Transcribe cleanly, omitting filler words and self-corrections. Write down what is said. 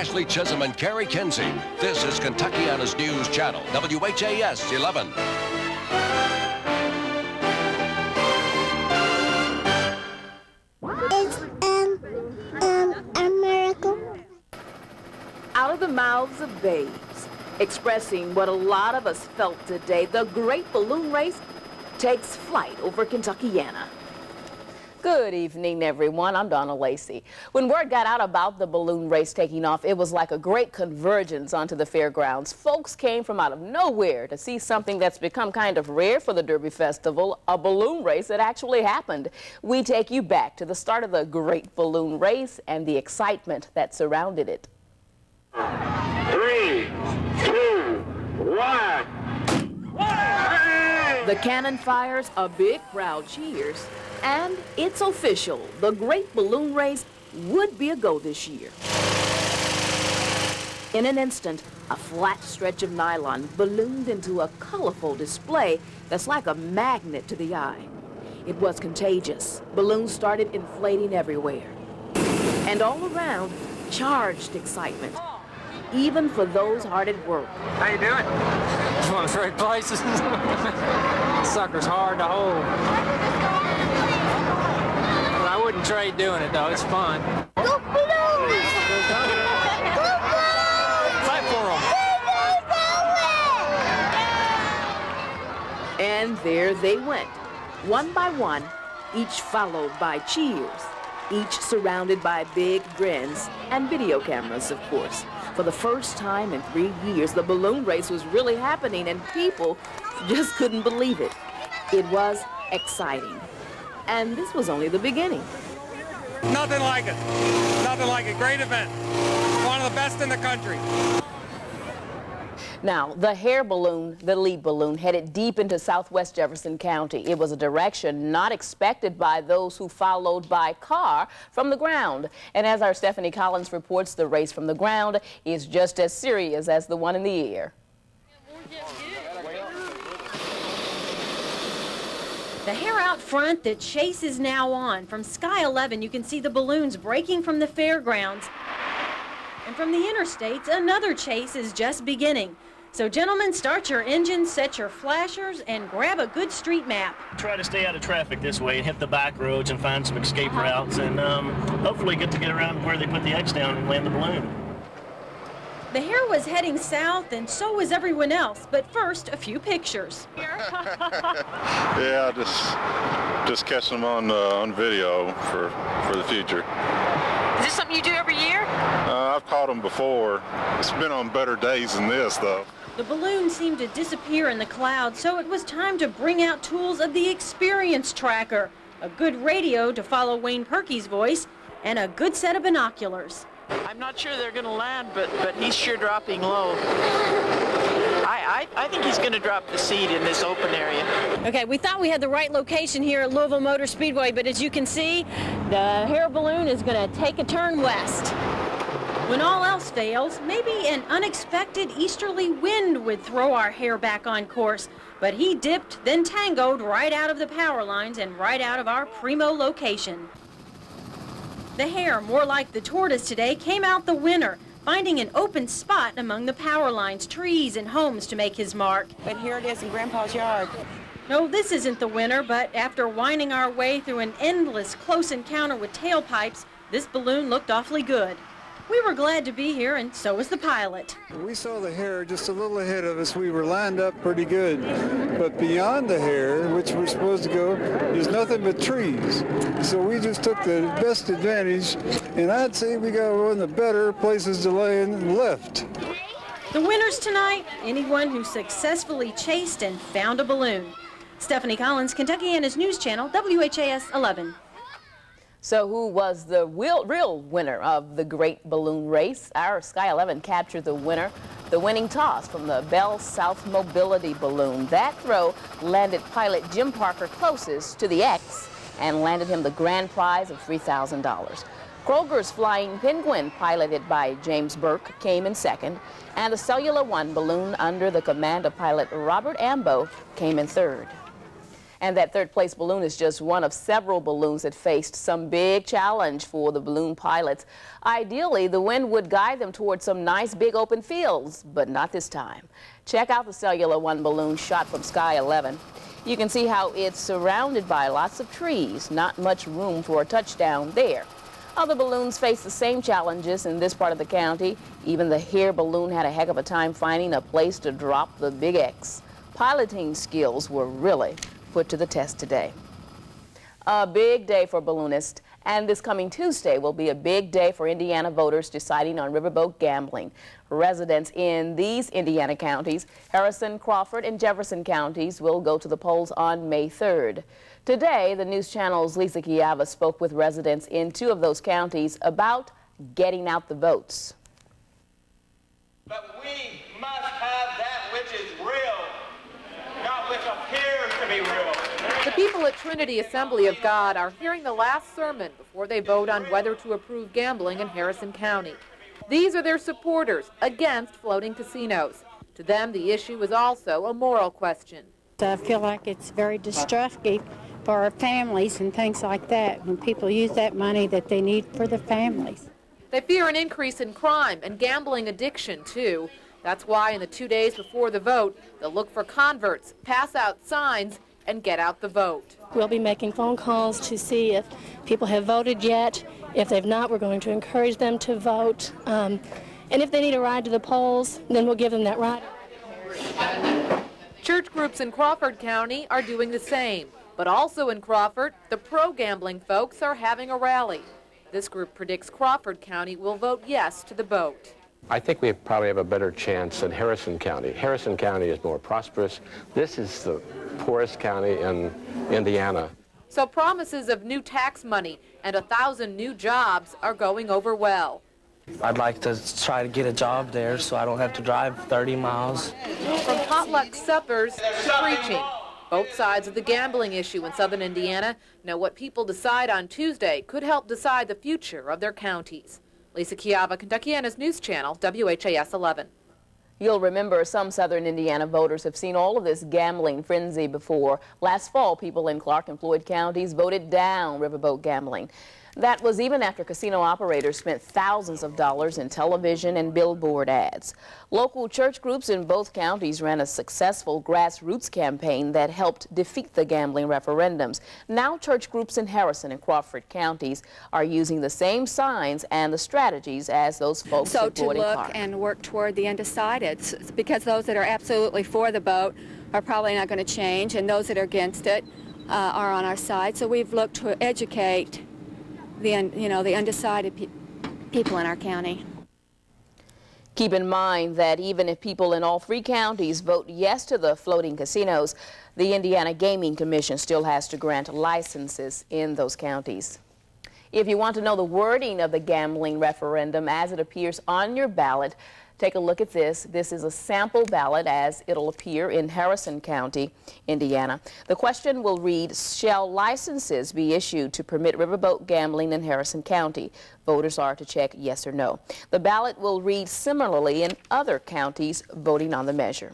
Ashley Chisholm and Carrie Kinsey. This is Kentuckiana's News Channel, WHAS 11. It's a miracle. Out of the mouths of babes, expressing what a lot of us felt today, the great balloon race takes flight over Kentuckiana. Good evening, everyone. I'm Donna Lacy. When word got out about the balloon race taking off, it was like a great convergence onto the fairgrounds. Folks came from out of nowhere to see something that's become kind of rare for the Derby Festival, a balloon race that actually happened. We take you back to the start of the great balloon race and the excitement that surrounded it. 3, 2, 1. The cannon fires, a big crowd cheers, and it's official. The great balloon race would be a go this year. In an instant, a flat stretch of nylon ballooned into a colorful display that's like a magnet to the eye. It was contagious. Balloons started inflating everywhere. And all around, charged excitement, even for those hard at work. How you doing? It's one of the great places. Sucker's hard to hold. But I wouldn't trade doing it, though. It's fun. Go balloons! Go balloons! Fight for them. And there they went, one by one, each followed by cheers, each surrounded by big grins and video cameras, of course. For the first time in 3 years, the balloon race was really happening, and people just couldn't believe it. It was exciting. And this was only the beginning. Nothing like it. Nothing like it. Great event. One of the best in the country. Now, the hair balloon, the lead balloon, headed deep into southwest Jefferson County. It was a direction not expected by those who followed by car from the ground. And as our Stephanie Collins reports, the race from the ground is just as serious as the one in the air. The hair out front, the chase is now on. From Sky 11, you can see the balloons breaking from the fairgrounds. And from the interstates, another chase is just beginning. So gentlemen, start your engines, set your flashers, and grab a good street map. Try to stay out of traffic this way and hit the back roads and find some escape routes, and hopefully get around where they put the X down and land the balloon. The hair was heading south, and so was everyone else. But first, a few pictures. Yeah, just catching them on video for the future. Is this something you do every year? I've caught them before. It's been on better days than this, though. The balloon seemed to disappear in the clouds, so it was time to bring out tools of the experience tracker, a good radio to follow Wayne Perky's voice, and a good set of binoculars. I'm not sure they're going to land, but he's sure dropping low. I think he's going to drop the seed in this open area. Okay, we thought we had the right location here at Louisville Motor Speedway, but as you can see, the hair balloon is going to take a turn west. When all else fails, maybe an unexpected easterly wind would throw our hair back on course, but he dipped, then tangoed right out of the power lines and right out of our primo location. The hare, more like the tortoise today, came out the winner, finding an open spot among the power lines, trees, and homes to make his mark. But here it is in Grandpa's yard. No, this isn't the winner, but after winding our way through an endless close encounter with tailpipes, this balloon looked awfully good. We were glad to be here, and so was the pilot. We saw the hare just a little ahead of us. We were lined up pretty good. But beyond the hare, which we're supposed to go, is nothing but trees. So we just took the best advantage, and I'd say we got one of the better places to land left. The winners tonight, anyone who successfully chased and found a balloon. Stephanie Collins, Kentuckiana's News Channel, WHAS 11. So who was the real winner of the great balloon race? Our Sky 11 captured the winning toss from the Bell South Mobility balloon. That throw landed pilot Jim Parker closest to the X and landed him the grand prize of $3,000. Kroger's Flying Penguin, piloted by James Burke, came in second, and the Cellular One balloon under the command of pilot Robert Ambo came in third. And that third-place balloon is just one of several balloons that faced some big challenge for the balloon pilots. Ideally, the wind would guide them towards some nice big open fields, but not this time. Check out the Cellular One balloon shot from Sky 11. You can see how it's surrounded by lots of trees, not much room for a touchdown there. Other balloons face the same challenges in this part of the county. Even the Hare balloon had a heck of a time finding a place to drop the Big X. Piloting skills were really put to the test today. A big day for balloonists, and this coming Tuesday will be a big day for Indiana voters deciding on riverboat gambling. Residents in these Indiana counties, Harrison, Crawford, and Jefferson counties, will go to the polls on May 3rd. Today, the News Channel's Lisa Chiava spoke with residents in 2 of those counties about getting out the votes. But we must have that which is real, not which appears to be real. The people at Trinity Assembly of God are hearing the last sermon before they vote on whether to approve gambling in Harrison County. These are their supporters against floating casinos. To them, the issue is also a moral question. I feel like it's very destructive for our families and things like that when people use that money that they need for the families. They fear an increase in crime and gambling addiction, too. That's why in the 2 days before the vote, they'll look for converts, pass out signs, and get out the vote. We'll be making phone calls to see if people have voted yet. If they've not, we're going to encourage them to vote. And if they need a ride to the polls, then we'll give them that ride. Church groups in Crawford County are doing the same. But also in Crawford, the pro-gambling folks are having a rally. This group predicts Crawford County will vote yes to the vote. I think we probably have a better chance than Harrison County. Harrison County is more prosperous. This is the poorest county in Indiana. So promises of new tax money and 1,000 new jobs are going over well. I'd like to try to get a job there so I don't have to drive 30 miles. From potluck suppers to preaching, both sides of the gambling issue in southern Indiana know what people decide on Tuesday could help decide the future of their counties. Lisa Chiava, Kentuckiana's News Channel, WHAS 11. You'll remember some southern Indiana voters have seen all of this gambling frenzy before. Last fall, people in Clark and Floyd counties voted down riverboat gambling. That was even after casino operators spent thousands of dollars in television and billboard ads. Local church groups in both counties ran a successful grassroots campaign that helped defeat the gambling referendums. Now church groups in Harrison and Crawford counties are using the same signs and the strategies as those folks So in to Floyd and look Clark. and work toward the undecideds, because those that are absolutely for the vote are probably not going to change, and those that are against it are on our side. So we've looked to educate the undecided people in our county. Keep in mind that even if people in all 3 counties vote yes to the floating casinos, the Indiana Gaming Commission still has to grant licenses in those counties. If you want to know the wording of the gambling referendum as it appears on your ballot, take a look at this. This is a sample ballot as it'll appear in Harrison County, Indiana. The question will read, shall licenses be issued to permit riverboat gambling in Harrison County? Voters are to check yes or no. The ballot will read similarly in other counties voting on the measure.